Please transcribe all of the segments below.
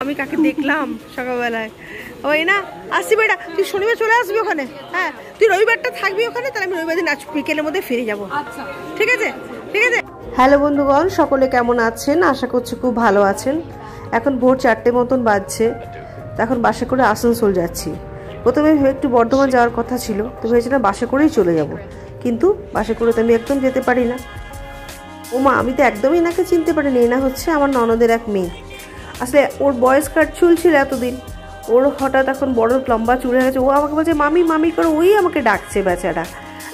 আমি কাকে দেখলাম সকালবেলায়, ওই না আসছি বেটা, তুই শনিবার চলে আসবি ওখানে, হ্যাঁ তুই রবিবারটা থাকবি ওখানে, তাহলে আমি রবিবার দিন আজ বিকেলের মধ্যে ফিরে যাবো। আচ্ছা ঠিক আছে ঠিক আছে। হ্যালো বন্ধুগণ, সকলে কেমন আছেন? আশা করছি খুব ভালো আছেন। এখন ভোর 4টে মতন বাজছে, এখন বাসে করে আসানসোল যাচ্ছি। প্রথমে একটু বর্ধমান যাওয়ার কথা ছিল, তো ভেবেছিলাম বাসে করেই চলে যাব, কিন্তু বাসে করে তো আমি একদম যেতে পারি না। ওমা, আমি তো একদমই এনাকে চিনতে পারিনি। এনা হচ্ছে আমার ননদের এক মেয়ে। আসলে ওর বয়স কাট চুল ছিল এতদিন, ওর হঠাৎ এখন বড় লম্বা চুল হয়ে গেছে। ও আমাকে বলছে মামি মামি করে, ওই আমাকে ডাকছে বেচারা।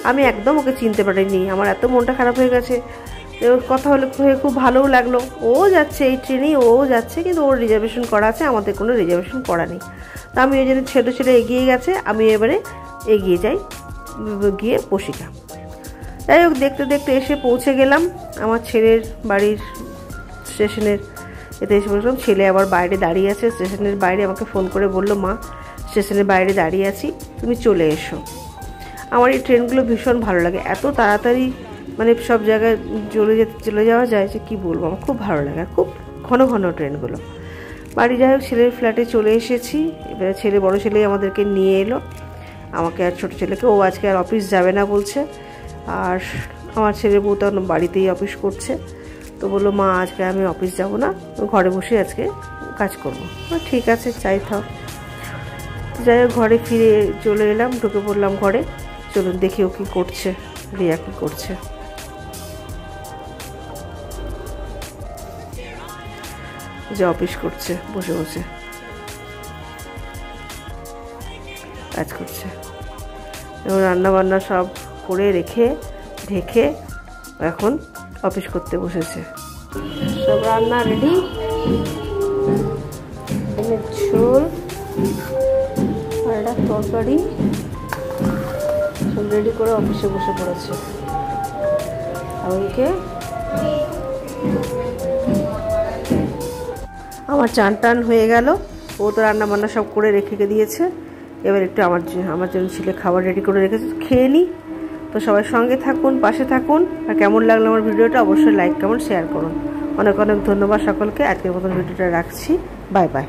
আমি একদম ওকে চিনতে পারিনি, আমার এত মনটা খারাপ হয়ে গেছে। ওর কথা হলে খুব ভালোও লাগলো। ও যাচ্ছে এই ট্রেনেই, ও যাচ্ছে, কিন্তু ওর রিজার্ভেশন করা আছে, আমাদের কোনো রিজার্ভেশন করা নেই। তো আমি ওই জন্য ছেলে এগিয়ে গেছে, আমি এবারে এগিয়ে যাই, গিয়ে বসিকা। যাই হোক, দেখতে দেখতে এসে পৌঁছে গেলাম আমার ছেলের বাড়ির স্টেশনের এতে এসে বললাম। ছেলে আবার বাইরে দাঁড়িয়ে আছে স্টেশনের বাইরে, আমাকে ফোন করে বললো মা স্টেশনের বাইরে দাঁড়িয়ে আছি, তুমি চলে এসো। আমার এই ট্রেনগুলো ভীষণ ভালো লাগে, এত তাড়াতাড়ি মানে সব জায়গায় চলে যাওয়া যায় যে কী বলবো, আমার খুব ভালো লাগে, খুব ঘন ঘন ট্রেনগুলো। বাড়ি যাই হোক, ছেলের ফ্ল্যাটে চলে এসেছি। এবারে বড় ছেলেই আমাদেরকে নিয়ে এলো, আমাকে আর ছোটো ছেলেকে। ও আজকে আর অফিস যাবে না বলছে, আর আমার ছেলের বউ তো বাড়িতেই অফিস করছে। তো বললো মা আজকে আমি অফিস যাব না, ঘরে বসে আজকে কাজ করবো। ঠিক আছে, চাই থাও। যাই হোক, ঘরে ফিরে চলে এলাম, ঢুকে পড়লাম ঘরে। চলুন দেখি ও কী করছে, রিয়া কী করছে। যে অফিস করছে, বসে বসে কাজ করছে। এবং রান্নাবান্না সব করে রেখে ঢেকে এখন অফিস করতে বসেছে। সব রান্না রেডি, ঝোল আর একটা তরকারি সব রেডি করে অফিসে বসে পড়েছে। আমাকে আমার চান টান হয়ে গেল, ও তো রান্না বান্না সব করে রেখে দিয়েছে। এবার একটু আমার জন্য ছেলে খাবার রেডি করে রেখেছে, খেয়ে নিই। তো সবাই সঙ্গে থাকুন, পাশে থাকুন। আর কেমন লাগলো আমার ভিডিওটা অবশ্যই লাইক কমেন্ট শেয়ার করুন। অনেক অনেক ধন্যবাদ সকলকে। আজকের মতন ভিডিওটা রাখছি, বাই বাই।